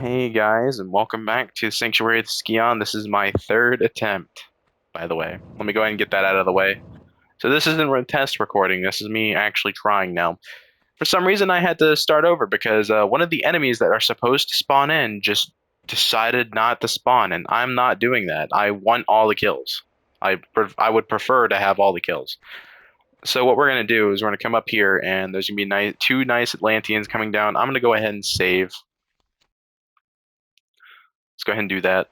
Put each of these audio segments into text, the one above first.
Hey guys, and welcome back to Sanctuary of the Scion. This is my third attempt, by the way. Let me go ahead and get that out of the way. So this isn't a test recording. This is me actually trying now. For some reason, I had to start over because one of the enemies that are supposed to spawn in just decided not to spawn, and I'm not doing that. I want all the kills. I would prefer to have all the kills. So what we're gonna do is we're gonna come up here, and there's gonna be two nice Atlanteans coming down. I'm gonna go ahead and save. Let's go ahead and do that.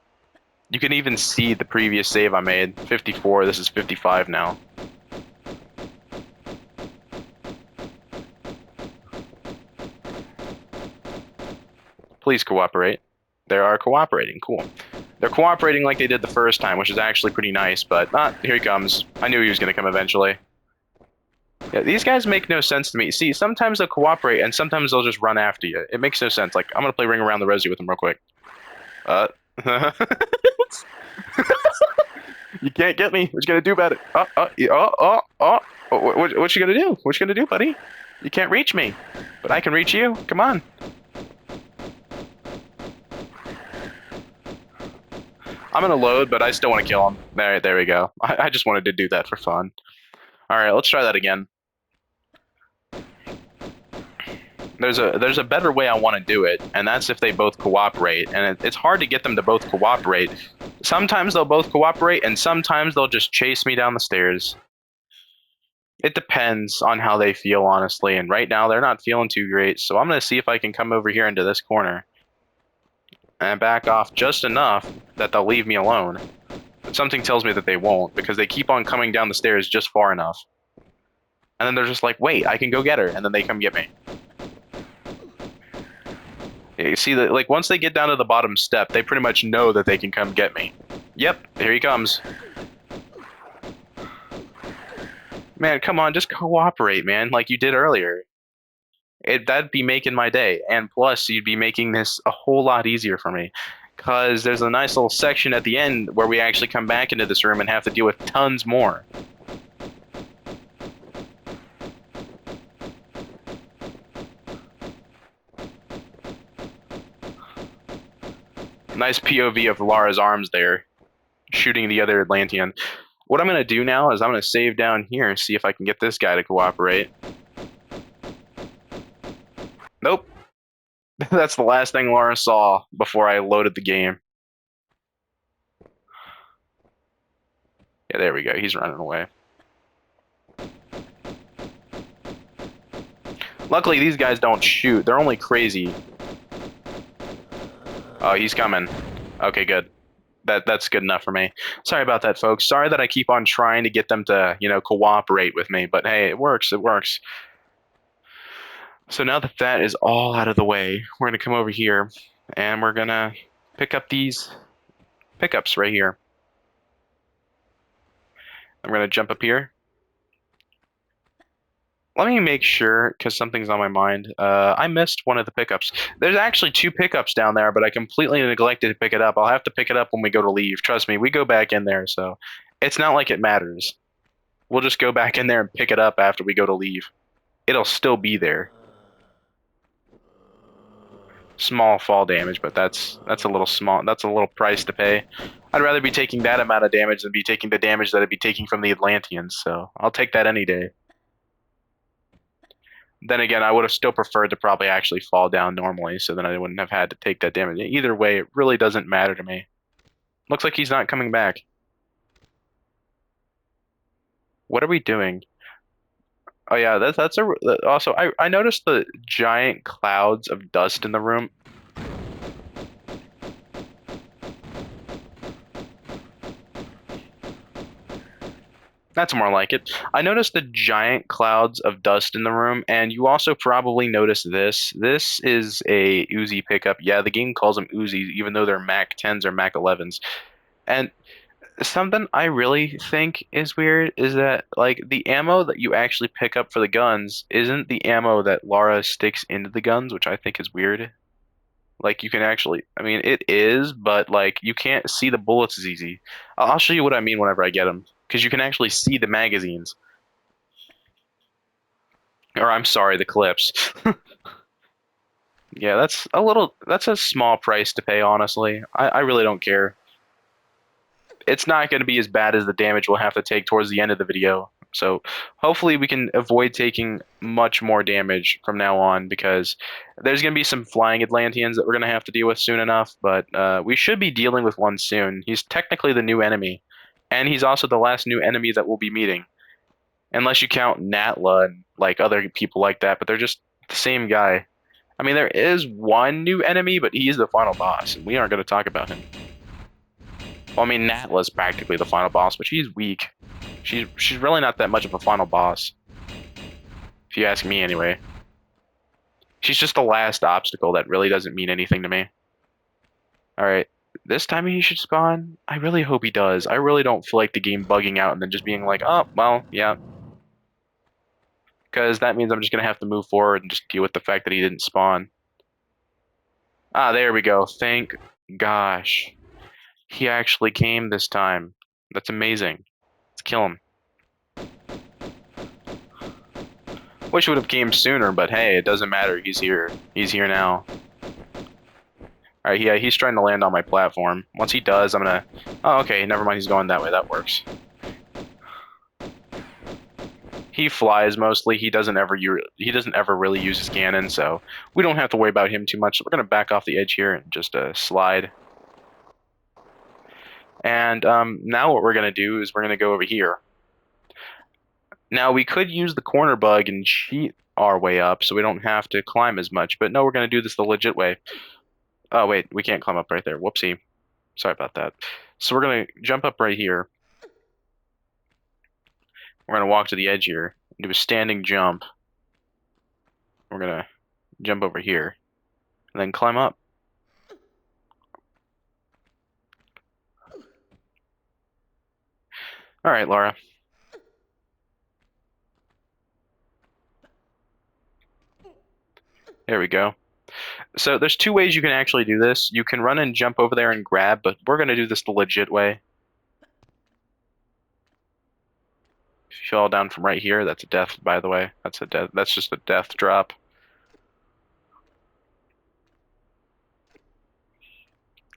You can even see the previous save I made. 54, this is 55 now. Please cooperate. They are cooperating, cool. They're cooperating like they did the first time, which is actually pretty nice, but here he comes. I knew he was going to come eventually. Yeah, these guys make no sense to me. See, sometimes they'll cooperate, and sometimes they'll just run after you. It makes no sense. Like, I'm going to play Ring Around the Rosie with them real quick. Uh, you can't get me. What you gonna do about it? What you gonna do? What you gonna do, buddy? You can't reach me, but I can reach you. Come on. I'm gonna load, but I still want to kill him. There we go. I just wanted to do that for fun. All right, let's try that again. There's a better way I want to do it, and that's if they both cooperate. And it's hard to get them to both cooperate. Sometimes they'll both cooperate, and sometimes they'll just chase me down the stairs. It depends on how they feel, honestly. And right now, they're not feeling too great. So I'm going to see if I can come over here into this corner and back off just enough that they'll leave me alone. But something tells me that they won't because they keep on coming down the stairs just far enough. And then they're just like, wait, I can go get her. And then they come get me. You see that, like, once they get down to the bottom step, they pretty much know that they can come get me. Yep, here he comes. Man, come on, just cooperate, man, like you did earlier. That'd be making my day. And plus, you'd be making this a whole lot easier for me. Because there's a nice little section at the end where we actually come back into this room and have to deal with tons more. Nice POV of Lara's arms there, shooting the other Atlantean. What I'm going to do now is I'm going to save down here and see if I can get this guy to cooperate. Nope. That's the last thing Lara saw before I loaded the game. Yeah, there we go. He's running away. Luckily, these guys don't shoot. They're only crazy. Oh, he's coming. Okay, good. That's good enough for me. Sorry about that, folks. Sorry that I keep on trying to get them to, cooperate with me, but hey, it works. It works. So now that that is all out of the way, we're going to come over here and we're going to pick up these pickups right here. I'm going to jump up here. Let me make sure, because something's on my mind. I missed one of the pickups. There's actually two pickups down there, but I completely neglected to pick it up. I'll have to pick it up when we go to leave. Trust me, we go back in there, so it's not like it matters. We'll just go back in there and pick it up after we go to leave. It'll still be there. Small fall damage, but that's a little small. That's a little price to pay. I'd rather be taking that amount of damage than be taking the damage that I'd be taking from the Atlanteans, so I'll take that any day. Then again, I would have still preferred to probably actually fall down normally, so then I wouldn't have had to take that damage. Either way, it really doesn't matter to me. Looks like he's not coming back. What are we doing? Oh yeah, also I noticed the giant clouds of dust in the room. That's more like it. I noticed the giant clouds of dust in the room, and you also probably noticed this. This is a Uzi pickup. Yeah, the game calls them Uzis, even though they're Mac 10s or Mac 11s. And something I really think is weird is that like the ammo that you actually pick up for the guns isn't the ammo that Lara sticks into the guns, which I think is weird. Like you can actually, I mean, it is, but like you can't see the bullets as easy. I'll show you what I mean whenever I get them, because you can actually see the magazines. Or I'm sorry, the clips. Yeah, that's a small price to pay, honestly. I really don't care. It's not going to be as bad as the damage we'll have to take towards the end of the video. So hopefully we can avoid taking much more damage from now on because there's going to be some flying Atlanteans that we're going to have to deal with soon enough, but we should be dealing with one soon. He's technically the new enemy, and he's also the last new enemy that we'll be meeting, unless you count Natla and like other people like that, but they're just the same guy. I mean, there is one new enemy, but he's the final boss, and we aren't going to talk about him. Well, I mean, Natla's practically the final boss, but she's weak. She's really not that much of a final boss, if you ask me anyway. She's just the last obstacle that really doesn't mean anything to me. Alright, this time he should spawn? I really hope he does. I really don't feel like the game bugging out and then just being like, oh, well, yeah. Because that means I'm just going to have to move forward and just deal with the fact that he didn't spawn. Ah, there we go. Thank gosh. He actually came this time. That's amazing. Let's kill him. Wish he would have came sooner, but hey, it doesn't matter. He's here. He's here now. Alright, yeah, he's trying to land on my platform. Once he does, I'm gonna... Oh, okay, never mind, he's going that way. That works. He flies mostly. He doesn't ever really use his cannon, so we don't have to worry about him too much. So we're gonna back off the edge here and just slide. And now what we're gonna do is we're gonna go over here. Now we could use the corner bug and cheat our way up, so we don't have to climb as much. But no, we're gonna do this the legit way. Oh wait, we can't climb up right there. Whoopsie. Sorry about that. So we're gonna jump up right here. We're gonna walk to the edge here, do a standing jump. We're gonna jump over here, and then climb up. All right, Laura. There we go. So there's two ways you can actually do this. You can run and jump over there and grab, but we're gonna do this the legit way. If you fall down from right here, that's a death, by the way. That's a death. That's just a death drop.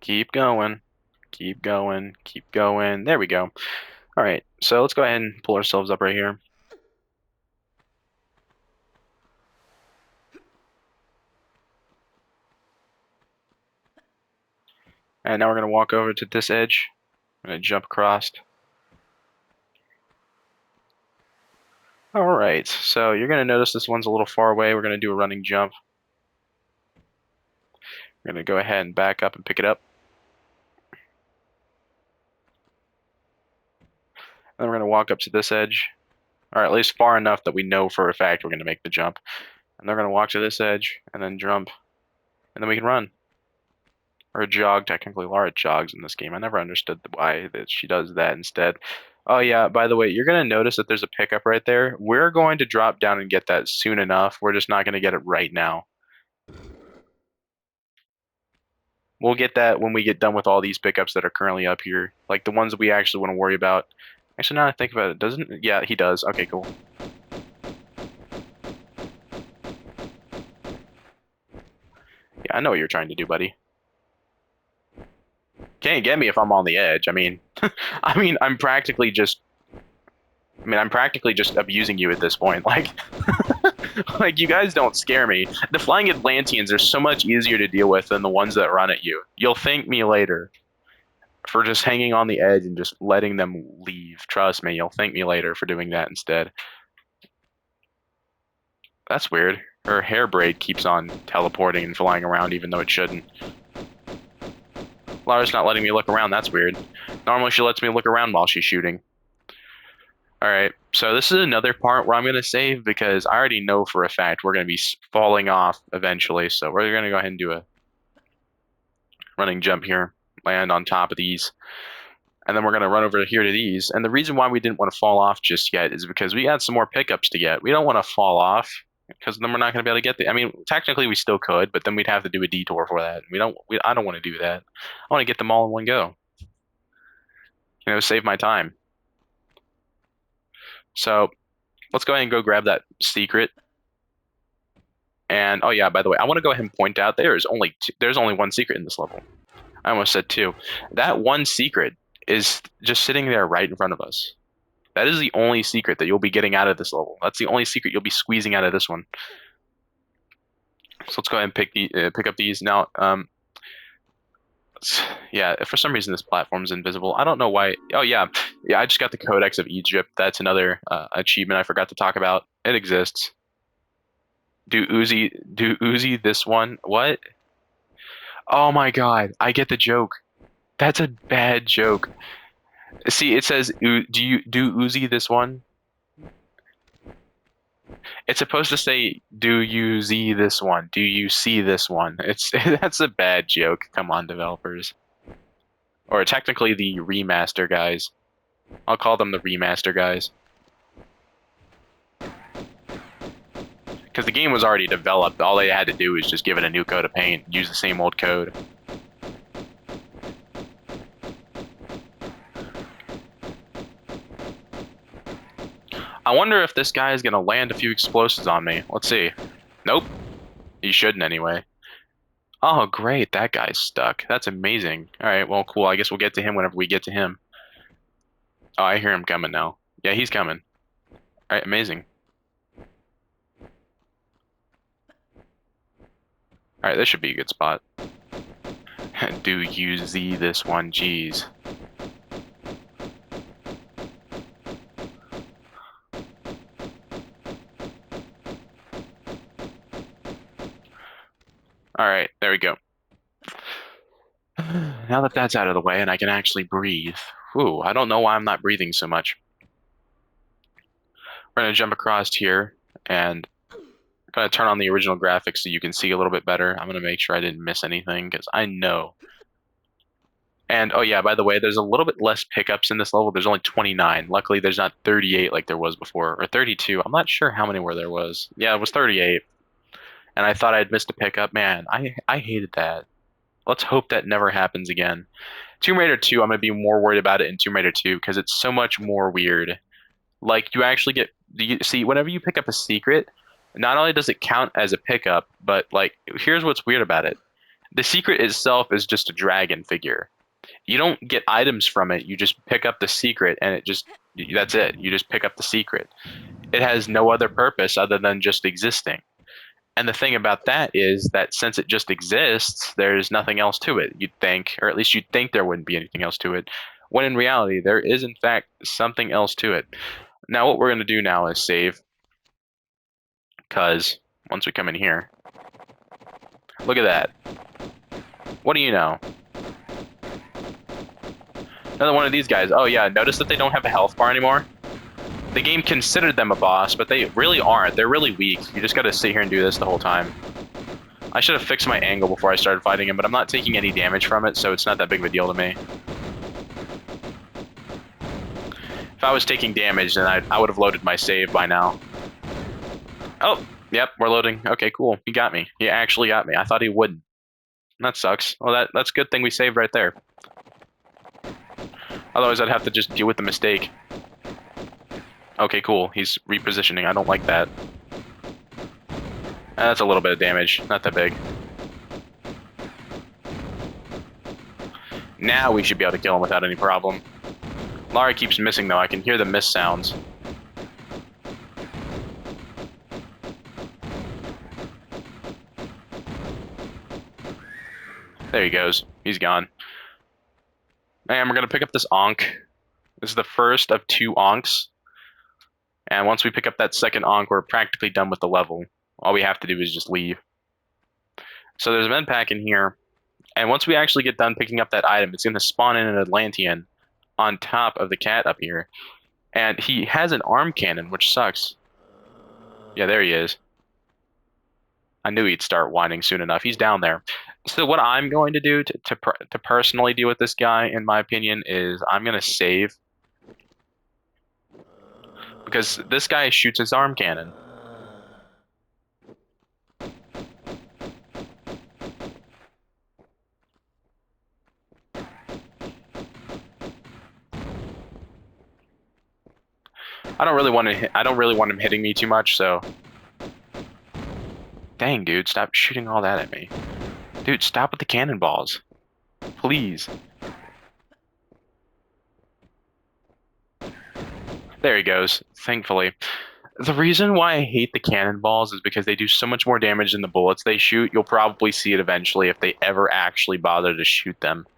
Keep going. Keep going. Keep going. There we go. All right, so let's go ahead and pull ourselves up right here. And now we're going to walk over to this edge. I'm going to jump across. All right, so you're going to notice this one's a little far away. We're going to do a running jump. We're going to go ahead and back up and pick it up. And then we're going to walk up to this edge, or at least far enough that we know for a fact we're going to make the jump. And then we're going to walk to this edge and then jump, and then we can run. Or jog, technically. Laura jogs in this game. I never understood why that she does that instead. Oh yeah, by the way, you're going to notice that there's a pickup right there. We're going to drop down and get that soon enough. We're just not going to get it right now. We'll get that when we get done with all these pickups that are currently up here. Like the ones that we actually want to worry about. Actually, now that I think about it, doesn't... Yeah, he does. Okay, cool. Yeah, I know what you're trying to do, buddy. Can't get me if I'm on the edge. I mean, I'm practically just... I'm practically just abusing you at this point. Like, like you guys don't scare me. The flying Atlanteans are so much easier to deal with than the ones that run at you. You'll thank me later for just hanging on the edge and just letting them leave. Trust me, you'll thank me later for doing that instead. That's weird. Her hair braid keeps on teleporting and flying around even though it shouldn't. Lara's not letting me look around. That's weird. Normally she lets me look around while she's shooting. Alright, so this is another part where I'm going to save because I already know for a fact we're going to be falling off eventually. So we're going to go ahead and do a running jump here. Land on top of these. And then we're going to run over here to these. And the reason why we didn't want to fall off just yet is because we had some more pickups to get. We don't want to fall off because then we're not going to be able to get the... I mean, technically we still could, but then we'd have to do a detour for that. I don't want to do that. I want to get them all in one go. You know, save my time. So let's go ahead and go grab that secret. And oh yeah, by the way, I want to go ahead and point out there's only one secret in this level. I almost said two. That one secret is just sitting there right in front of us. That is the only secret that you'll be getting out of this level. That's the only secret you'll be squeezing out of this one. So let's go ahead and pick up these now. Yeah, for some reason this platform is invisible. I don't know why. Oh yeah, I just got the Codex of Egypt. That's another achievement I forgot to talk about. It exists. Do Uzi this one? What? Oh my God, I get the joke. That's a bad joke. See, it says, "Do you do Uzi this one?" It's supposed to say, "Do you Z this one? Do you see this one?" It's that's a bad joke. Come on, developers. Or technically the remaster guys. I'll call them the remaster guys. Because the game was already developed. All they had to do was just give it a new coat of paint, use the same old code. I wonder if this guy is going to land a few explosives on me. Let's see. Nope. He shouldn't anyway. Oh, great. That guy's stuck. That's amazing. All right, well, cool. I guess we'll get to him whenever we get to him. Oh, I hear him coming now. Yeah, he's coming. All right, amazing. All right, this should be a good spot. Do you Z this one? Jeez. All right, there we go. Now that that's out of the way and I can actually breathe. Ooh, I don't know why I'm not breathing so much. We're going to jump across here and going to turn on the original graphics so you can see a little bit better. I'm going to make sure I didn't miss anything because I know. And oh yeah, by the way, there's a little bit less pickups in this level. There's only 29. Luckily, there's not 38 like there was before, or 32. I'm not sure how many there was. Yeah, it was 38. And I thought I'd missed a pickup. Man, I hated that. Let's hope that never happens again. Tomb Raider 2, I'm going to be more worried about it in Tomb Raider 2 because it's so much more weird. Like, you actually get, see, whenever you pick up a secret, not only does it count as a pickup, but, like, here's what's weird about it. The secret itself is just a dragon figure. You don't get items from it, you just pick up the secret, and that's it. You just pick up the secret. It has no other purpose other than just existing. And the thing about that is that since it just exists, there's nothing else to it, you'd think, or at least you'd think there wouldn't be anything else to it, when in reality, there is in fact something else to it. Now what we're going to do now is save, because once we come in here, look at that. What do you know? Another one of these guys. Oh yeah, notice that they don't have a health bar anymore? The game considered them a boss, but they really aren't. They're really weak. You just gotta sit here and do this the whole time. I should have fixed my angle before I started fighting him, but I'm not taking any damage from it, so it's not that big of a deal to me. If I was taking damage, then I would have loaded my save by now. Oh, yep, we're loading. Okay, cool. He got me. He actually got me. I thought he wouldn't. That sucks. Well, that's a good thing we saved right there. Otherwise, I'd have to just deal with the mistake. Okay, cool. He's repositioning. I don't like that. That's a little bit of damage. Not that big. Now we should be able to kill him without any problem. Lara keeps missing, though. I can hear the miss sounds. There he goes. He's gone. And we're going to pick up this Ankh. This is the first of 2 Ankhs. And once we pick up that second Ankh, we're practically done with the level. All we have to do is just leave. So there's a med pack in here. And once we actually get done picking up that item, it's going to spawn in an Atlantean on top of the cat up here. And he has an arm cannon, which sucks. Yeah, there he is. I knew he'd start whining soon enough. He's down there. So what I'm going to do to personally deal with this guy, in my opinion, is I'm going to save. Because this guy shoots his arm cannon. I don't really want him hitting me too much, so Dang, dude, stop shooting all that at me. Dude, stop with the cannonballs. Please. There he goes, thankfully. The reason why I hate the cannonballs is because they do so much more damage than the bullets they shoot. You'll probably see it eventually if they ever actually bother to shoot them.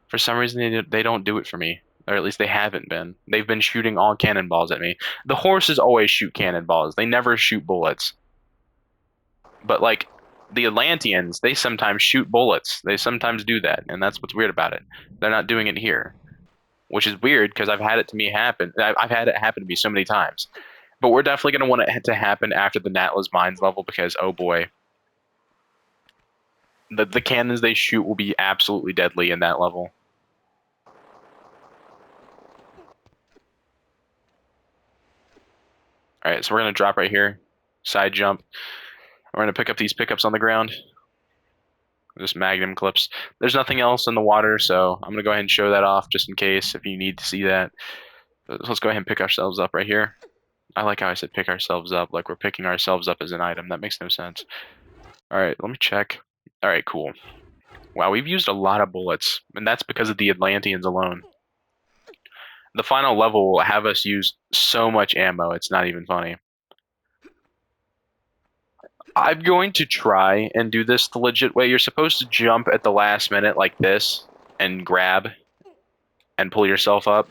For some reason, they don't do it for me. Or at least they haven't been. They've been shooting all cannonballs at me. The horses always shoot cannonballs. They never shoot bullets. But like the Atlanteans, they sometimes shoot bullets. They sometimes do that, and that's what's weird about it. They're not doing it here, which is weird because I've had it to me happen. I've had it happen to me so many times. But we're definitely going to want it to happen after the Natla's Mines level because, oh boy, the cannons they shoot will be absolutely deadly in that level. All right, so we're going to drop right here, side jump. We're going to pick up these pickups on the ground. Just magnum clips. There's nothing else in the water, so I'm going to go ahead and show that off just in case if you need to see that. Let's go ahead and pick ourselves up right here. I like how I said pick ourselves up, like we're picking ourselves up as an item. That makes no sense. All right, let me check. All right, cool. Wow, we've used a lot of bullets, and that's because of the Atlanteans alone. The final level will have us use so much ammo, it's not even funny. I'm going to try and do this the legit way. You're supposed to jump at the last minute like this and grab and pull yourself up.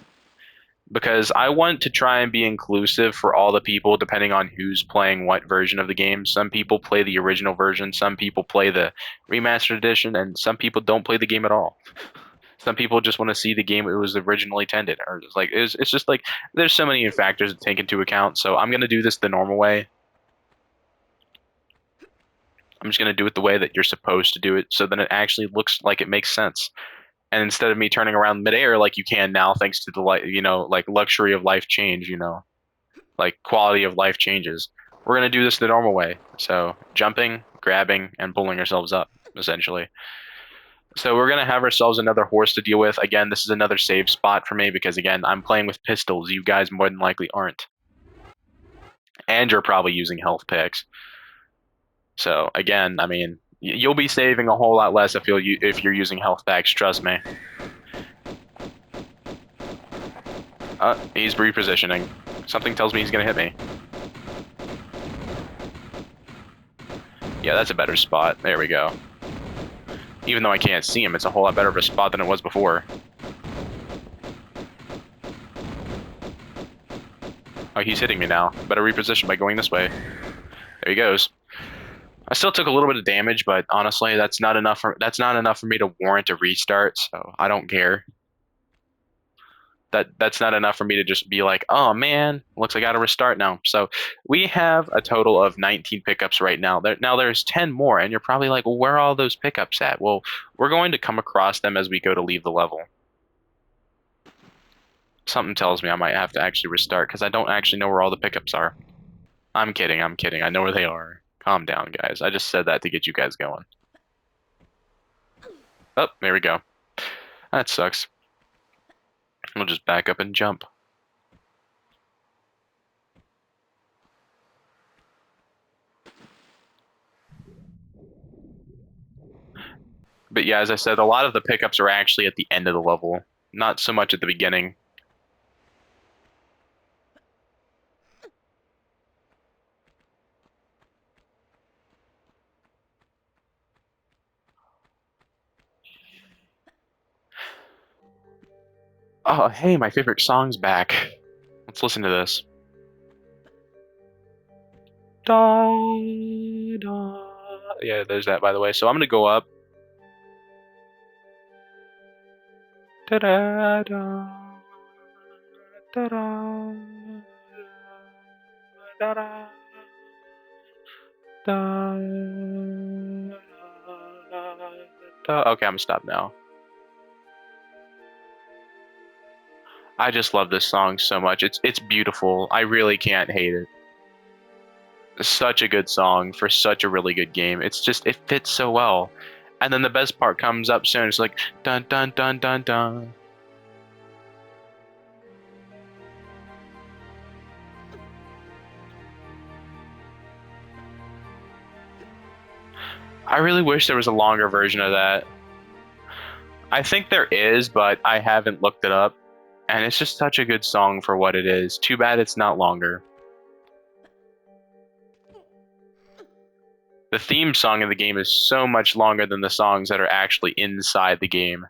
Because I want to try and be inclusive for all the people depending on who's playing what version of the game. Some people play the original version, some people play the remastered edition, and some people don't play the game at all. Some people just want to see the game it was originally intended, or it's just like there's so many factors to take into account. So I'm gonna do this the normal way. I'm just gonna do it the way that you're supposed to do it, so then it actually looks like it makes sense. And instead of me turning around midair like you can now, thanks to the like luxury of life change, like quality of life changes, we're gonna do this the normal way. So jumping, grabbing, and pulling ourselves up, essentially. So we're going to have ourselves another horse to deal with. Again, this is another save spot for me because, again, I'm playing with pistols. You guys more than likely aren't. And you're probably using health picks. So, again, I mean, you'll be saving a whole lot less if you're using health packs, trust me. He's repositioning. Something tells me he's going to hit me. Yeah, that's a better spot. There we go. Even though I can't see him, it's a whole lot better of a spot than it was before. Oh, he's hitting me now. Better reposition by going this way. There he goes. I still took a little bit of damage, but honestly, that's not enough for me to warrant a restart. So I don't care. That's not enough for me to just be like, oh man, looks like I got to restart now. So we have a total of 19 pickups right now. There's 10 more, and you're probably like, well, where are all those pickups at? Well, we're going to come across them as we go to leave the level. Something tells me I might have to actually restart because I don't actually know where all the pickups are. I'm kidding. I know where they are. Calm down, guys. I just said that to get you guys going. Oh, there we go. That sucks. We'll just back up and jump. But yeah, as I said, a lot of the pickups are actually at the end of the level, not so much at the beginning. Oh, hey, my favorite song's back. Let's listen to this. Da, da. Yeah, there's that, by the way. So I'm going to go up. Da, da, da, da, da, da, da, da, da. Okay, I'm going to stop now. I just love this song so much. It's beautiful. I really can't hate it. Such a good song for such a really good game. It's just it fits so well. And then the best part comes up soon. It's like dun dun dun dun dun. I really wish there was a longer version of that. I think there is, but I haven't looked it up. And it's just such a good song for what it is. Too bad it's not longer. The theme song of the game is so much longer than the songs that are actually inside the game.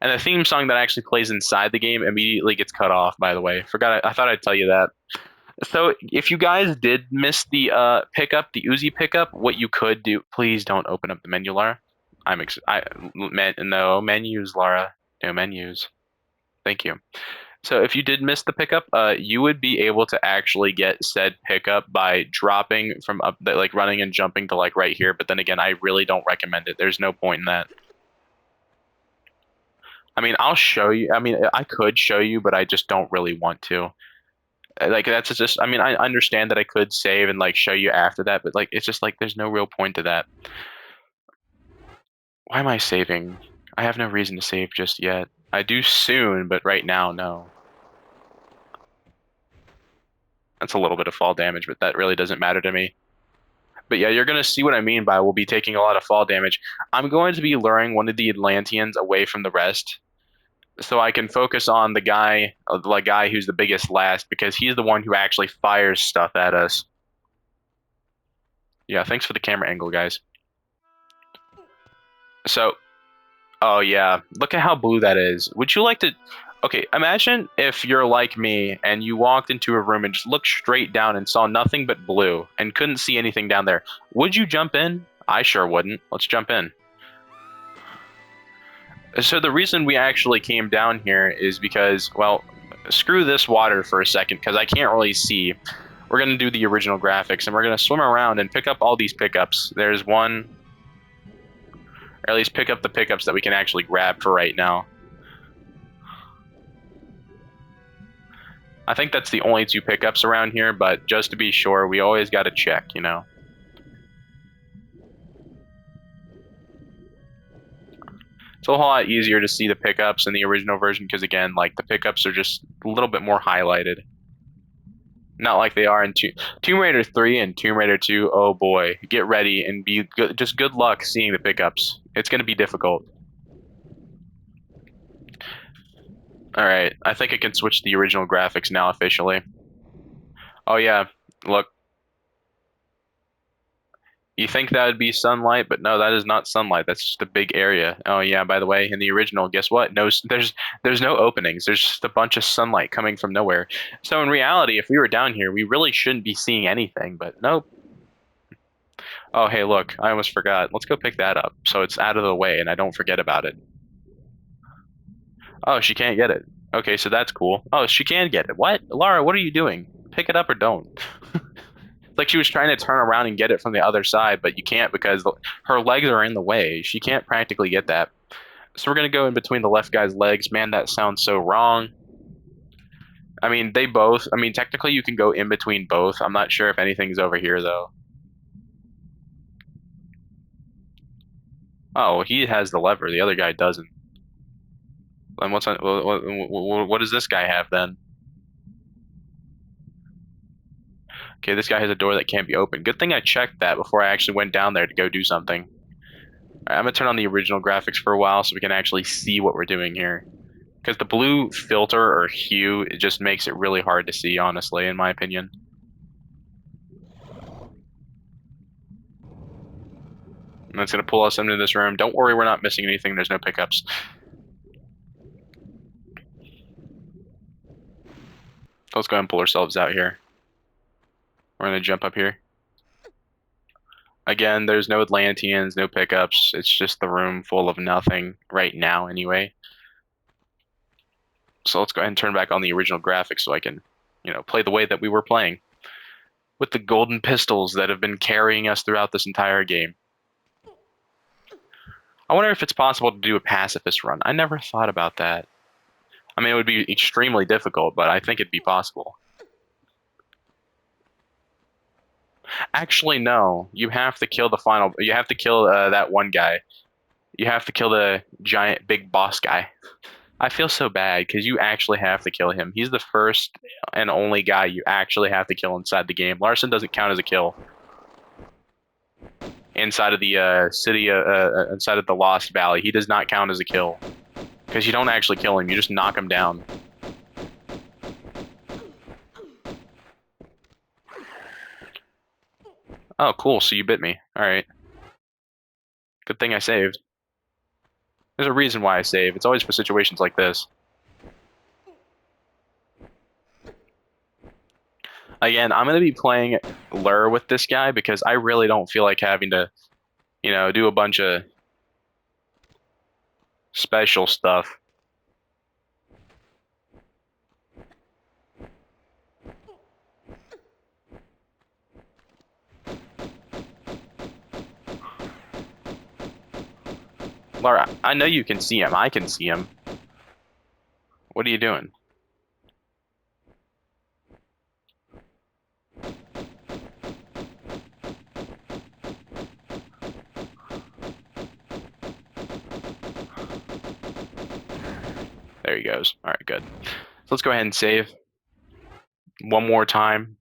And the theme song that actually plays inside the game immediately gets cut off, by the way. Forgot, I thought I'd tell you that. So if you guys did miss the pickup, the Uzi pickup, what you could do, please don't open up the menu, Lara. No menus, Lara. No menus. Thank you. So if you did miss the pickup, you would be able to actually get said pickup by dropping from up, like running and jumping to like right here. But then again, I really don't recommend it. There's no point in that. I mean, I'll show you. I mean, I could show you, but I just don't really want to. Like that's just. I mean, I understand that I could save and like show you after that, but like it's just like there's no real point to that. Why am I saving? I have no reason to save just yet. I do soon, but right now, no. That's a little bit of fall damage, but that really doesn't matter to me. But yeah, you're going to see what I mean by we'll be taking a lot of fall damage. I'm going to be luring one of the Atlanteans away from the rest so I can focus on the guy who's the biggest last because he's the one who actually fires stuff at us. Yeah, thanks for the camera angle, guys. So, oh yeah, look at how blue that is. Would you like to... Okay, imagine if you're like me and you walked into a room and just looked straight down and saw nothing but blue and couldn't see anything down there. Would you jump in? I sure wouldn't. Let's jump in. So the reason we actually came down here is because, well, screw this water for a second because I can't really see. We're going to do the original graphics and we're going to swim around and pick up all these pickups. There's one, or at least pick up the pickups that we can actually grab for right now. I think that's the only two pickups around here, but just to be sure, we always got to check, you know. It's a whole lot easier to see the pickups in the original version because, again, like the pickups are just a little bit more highlighted. Not like they are in Tomb Raider 3 and Tomb Raider 2. Oh boy, get ready and be good. Just good luck seeing the pickups. It's going to be difficult. All right, I think I can switch the original graphics now officially. Oh yeah, look. You think that would be sunlight, but no, that is not sunlight. That's just a big area. Oh yeah, by the way, in the original, guess what? No, there's no openings. There's just a bunch of sunlight coming from nowhere. So in reality, if we were down here, we really shouldn't be seeing anything, but nope. Oh, hey, look, I almost forgot. Let's go pick that up so it's out of the way and I don't forget about it. Oh, she can't get it. Okay, so that's cool. Oh, she can get it. What? Lara, what are you doing? Pick it up or don't. It's like she was trying to turn around and get it from the other side, but you can't because her legs are in the way. She can't practically get that. So we're going to go in between the left guy's legs. Man, that sounds so wrong. I mean, technically you can go in between both. I'm not sure if anything's over here, though. Oh, he has the lever. The other guy doesn't. And what does this guy have then? Okay, this guy has a door that can't be opened. Good thing I checked that before I actually went down there to go do something. All right, I'm gonna turn on the original graphics for a while so we can actually see what we're doing here. Because the blue filter or hue, it just makes it really hard to see, honestly, in my opinion. And that's gonna pull us into this room. Don't worry, we're not missing anything. There's no pickups. Let's go ahead and pull ourselves out here. We're gonna jump up here. Again, there's no Atlanteans, no pickups. It's just the room full of nothing right now, anyway. So let's go ahead and turn back on the original graphics so I can, play the way that we were playing. With the golden pistols that have been carrying us throughout this entire game. I wonder if it's possible to do a pacifist run. I never thought about that. I mean, it would be extremely difficult, but I think it'd be possible. Actually, no. You have to kill that one guy. You have to kill the giant big boss guy. I feel so bad because you actually have to kill him. He's the first and only guy you actually have to kill inside the game. Larson doesn't count as a kill inside of the city, inside of the Lost Valley. He does not count as a kill because you don't actually kill him. You just knock him down. Oh, cool. So you bit me. All right. Good thing I saved. There's a reason why I save. It's always for situations like this. Again, I'm going to be playing Lure with this guy because I really don't feel like having to, do a bunch of special stuff. Laura, I know you can see him. I can see him. What are you doing? There he goes. All right, good. So let's go ahead and save one more time.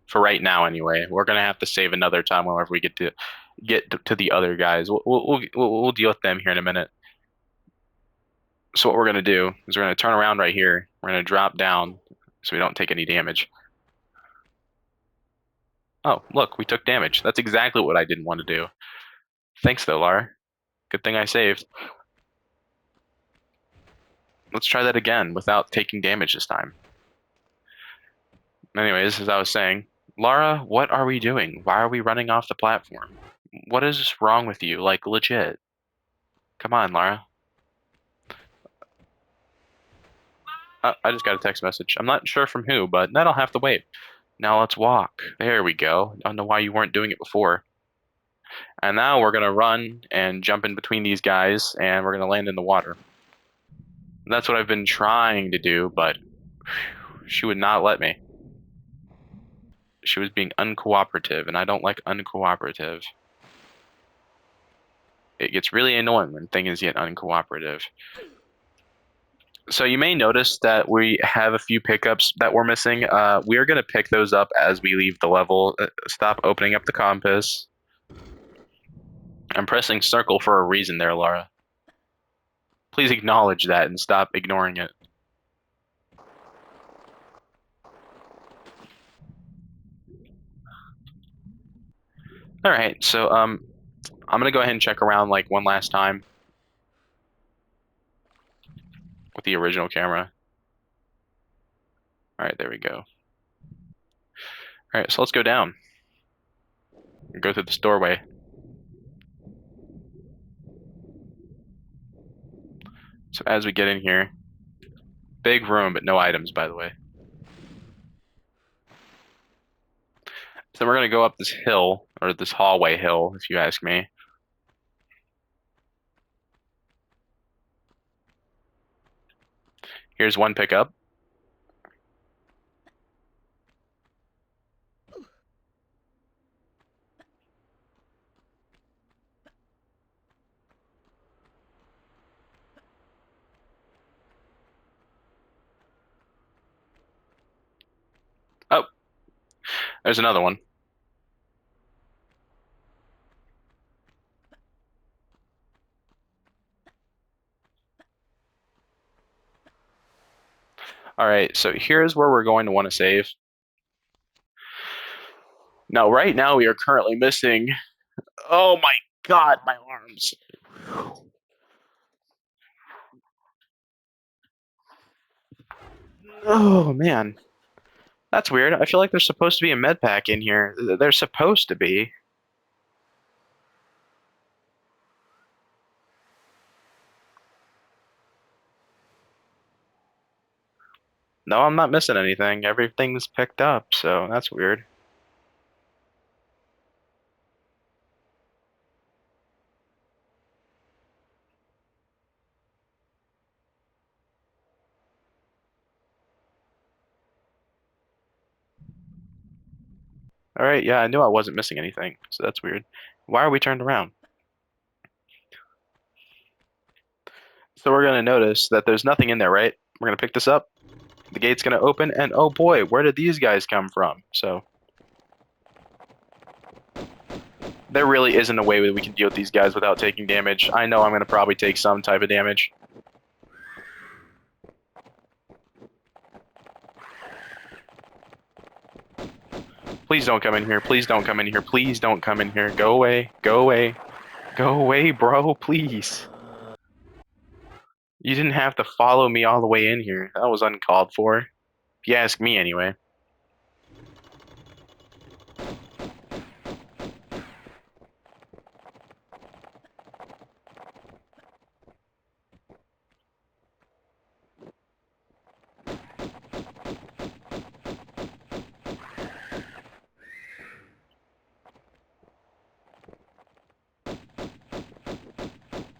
For right now, anyway. We're gonna have to save another time whenever we get to the other guys. We'll deal with them here in a minute. So what we're gonna do is we're gonna turn around right here. We're gonna drop down so we don't take any damage. Oh, look, we took damage. That's exactly what I didn't want to do. Thanks though, Lar. Good thing I saved. Let's try that again without taking damage this time. Anyways, as I was saying, Lara, what are we doing? Why are we running off the platform? What is wrong with you? Like, legit. Come on, Lara. I just got a text message. I'm not sure from who, but that'll have to wait. Now let's walk. There we go. I don't know why you weren't doing it before. And now we're gonna run and jump in between these guys, and we're gonna land in the water. And that's what I've been trying to do, but she would not let me. She was being uncooperative, and I don't like uncooperative. It gets really annoying when things get uncooperative. So you may notice that we have a few pickups that we're missing. We are going to pick those up as we leave the level. Stop opening up the compass. I'm pressing circle for a reason there, Laura. Please acknowledge that and stop ignoring it. All right, so I'm gonna go ahead and check around like one last time with the original camera. All right, there we go. All right, so let's go down. Go through this doorway. So as we get in here, big room, but no items, by the way. So we're gonna go up this hill, or this hallway hill, if you ask me. Here's one pickup. Oh, there's another one. All right, so here's where we're going to want to save. Now, right now, we are currently missing. Oh my God, my arms. Oh man, that's weird. I feel like there's supposed to be a med pack in here. There's supposed to be. No, I'm not missing anything. Everything's picked up, so that's weird. All right, yeah, I knew I wasn't missing anything, so that's weird. Why are we turned around? So we're gonna notice that there's nothing in there, right? We're gonna pick this up. The gate's gonna open, and oh boy, where did these guys come from? So there really isn't a way that we can deal with these guys without taking damage. I know I'm gonna probably take some type of damage. Please don't come in here. Please don't come in here. Please don't come in here. Go away. Go away. Go away, bro. Please. You didn't have to follow me all the way in here. That was uncalled for. If you ask me, anyway.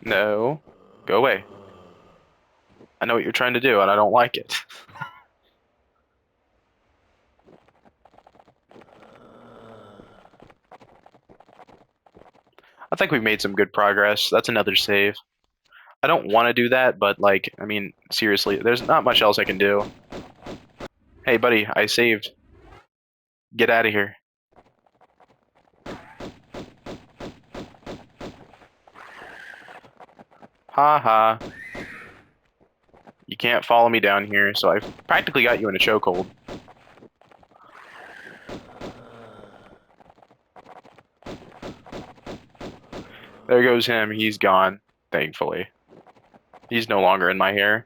No. Go away. I know what you're trying to do, and I don't like it. I think we've made some good progress. That's another save. I don't want to do that, but, like, I mean, seriously, there's not much else I can do. Hey, buddy, I saved. Get out of here. Ha ha. You can't follow me down here, so I've practically got you in a chokehold. There goes him. He's gone, thankfully. He's no longer in my hair.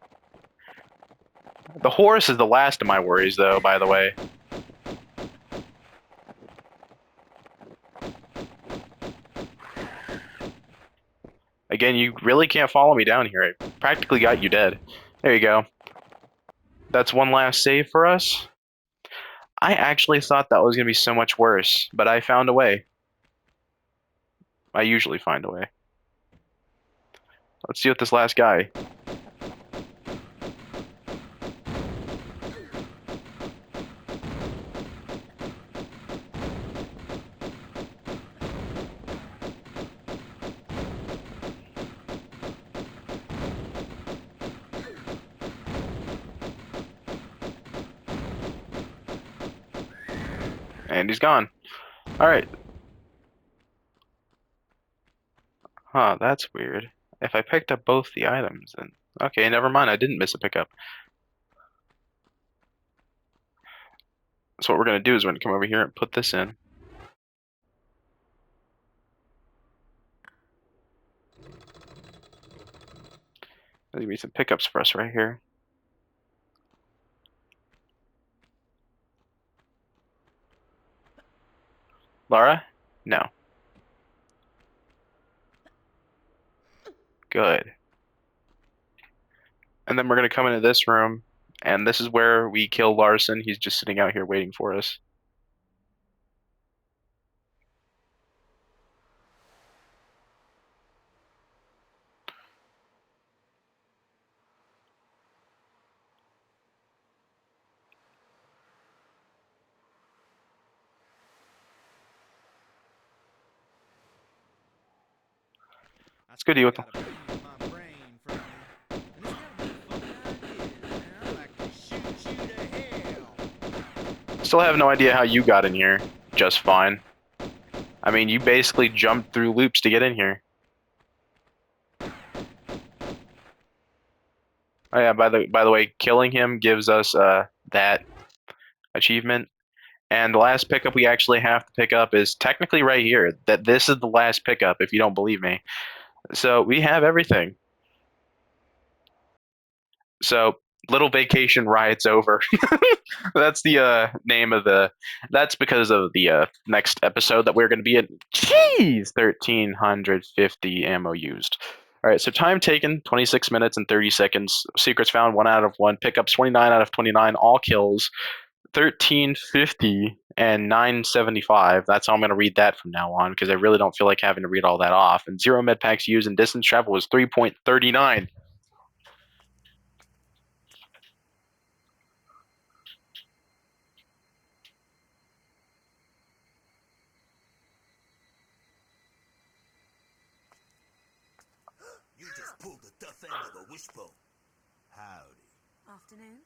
The horse is the last of my worries, though, by the way. Again, you really can't follow me down here. I practically got you dead. There you go. That's one last save for us. I actually thought that was going to be so much worse, but I found a way. I usually find a way. Let's see what this last guy. And he's gone. Alright. Huh, that's weird. If I picked up both the items, then... Okay, never mind, I didn't miss a pickup. So what we're going to do is we're going to come over here and put this in. There's going to be some pickups for us right here. Laura? No. Good. And then we're going to come into this room, and this is where we kill Larson. He's just sitting out here waiting for us. It's good to deal with them. Still have no idea how you got in here just fine. I mean, you basically jumped through loops to get in here. Oh yeah, by the way, killing him gives us that achievement. And the last pickup we actually have to pick up is technically right here. That this is the last pickup, if you don't believe me. So we have everything. So little vacation rides over. That's the name of the. That's because of the next episode that we're going to be in. Jeez, 1,350 ammo used. All right, so time taken 26 minutes and 30 seconds. Secrets found 1 out of 1. Pickups 29 out of 29. All kills 1350 and 975. That's how I'm going to read that from now on because I really don't feel like having to read all that off. And 0 med packs used and distance travel was 3.39. Wishbone. Howdy. Afternoon.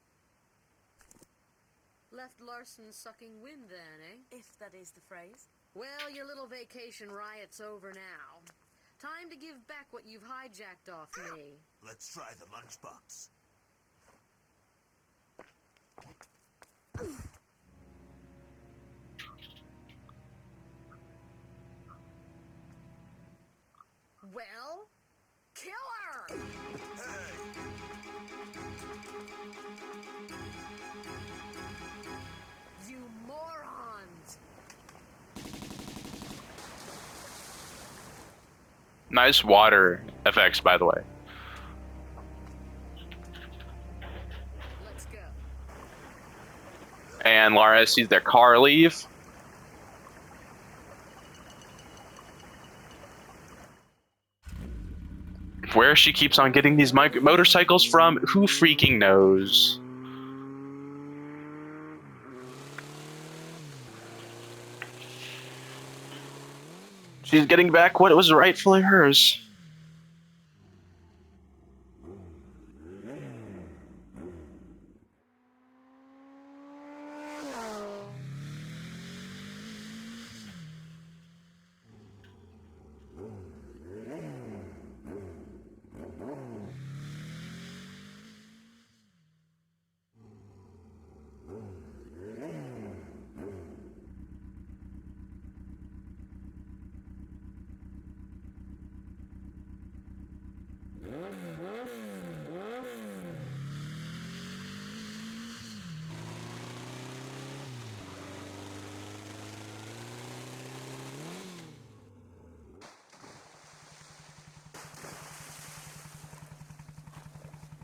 Left Larson sucking wind then, eh? If that is the phrase. Well, your little vacation riot's over now. Time to give back what you've hijacked off me. Let's try the lunchbox. Well, kill her! Hey! You morons! Nice water effects, by the way. Let's go. And Lara sees their car leave. Where she keeps on getting these motorcycles from, who freaking knows? She's getting back what was rightfully hers.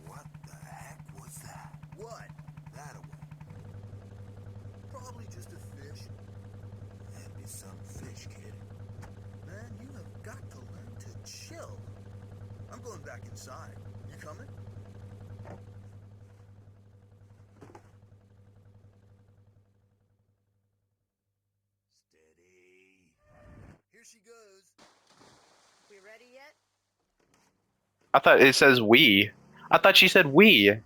What the heck was that? What? That away. Probably just a fish. That'd be some fish, kid. Man, you have got to learn to chill. I'm going back inside. You coming? Steady. Here she goes. We ready yet? I thought it says we. I thought she said we.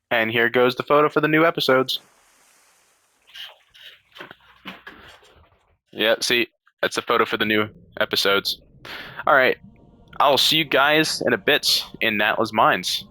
And here goes the photo for the new episodes. Yeah, see, that's the photo for the new episodes. All right, I'll see you guys in a bit in Natla's Mines.